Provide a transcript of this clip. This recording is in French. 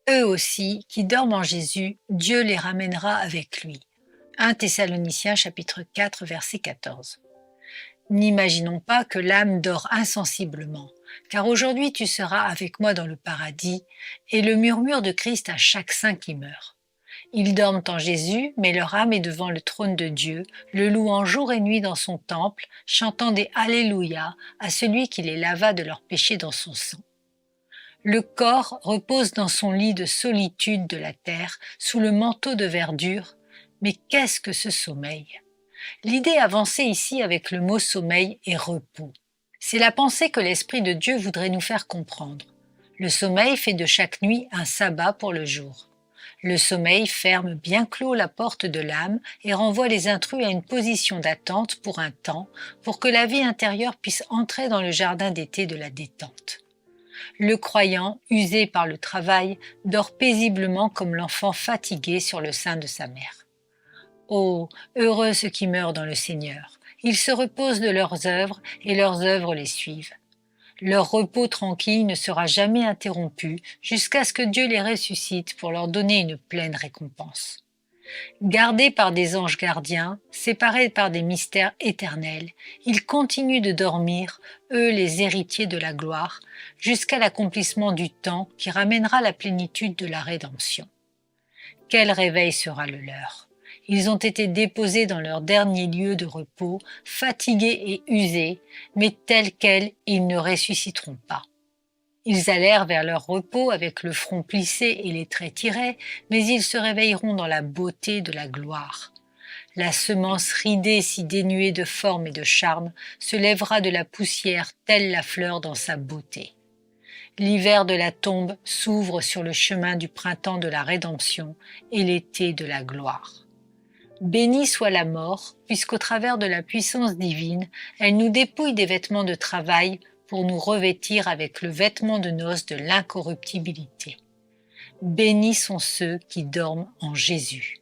eux aussi qui dorment en Jésus, Dieu les ramènera avec lui. 1 Thessaloniciens chapitre 4 verset 14. N'imaginons pas que l'âme dort insensiblement, car aujourd'hui tu seras avec moi dans le paradis, et le murmure de Christ à chaque saint qui meurt. Ils dorment en Jésus, mais leur âme est devant le trône de Dieu, le louant jour et nuit dans son temple, chantant des Alléluia à celui qui les lava de leurs péchés dans son sang. Le corps repose dans son lit de solitude de la terre, sous le manteau de verdure, mais qu'est-ce que ce sommeil ? L'idée avancée ici avec le mot sommeil est repos. C'est la pensée que l'Esprit de Dieu voudrait nous faire comprendre. Le sommeil fait de chaque nuit un sabbat pour le jour. Le sommeil ferme bien clos la porte de l'âme et renvoie les intrus à une position d'attente pour un temps, pour que la vie intérieure puisse entrer dans le jardin d'été de la détente. Le croyant, usé par le travail, dort paisiblement comme l'enfant fatigué sur le sein de sa mère. Oh, heureux ceux qui meurent dans le Seigneur! Ils se reposent de leurs œuvres et leurs œuvres les suivent. Leur repos tranquille ne sera jamais interrompu jusqu'à ce que Dieu les ressuscite pour leur donner une pleine récompense. Gardés par des anges gardiens, séparés par des mystères éternels, ils continuent de dormir, eux les héritiers de la gloire, jusqu'à l'accomplissement du temps qui ramènera la plénitude de la rédemption. Quel réveil sera le leur! Ils ont été déposés dans leur dernier lieu de repos, fatigués et usés, mais tels quels, ils ne ressusciteront pas. Ils allèrent vers leur repos avec le front plissé et les traits tirés, mais ils se réveilleront dans la beauté de la gloire. La semence ridée si dénuée de forme et de charme se lèvera de la poussière telle la fleur dans sa beauté. L'hiver de la tombe s'ouvre sur le chemin du printemps de la rédemption et l'été de la gloire. Bénie soit la mort, puisqu'au travers de la puissance divine, elle nous dépouille des vêtements de travail pour nous revêtir avec le vêtement de noces de l'incorruptibilité. Bénis sont ceux qui dorment en Jésus.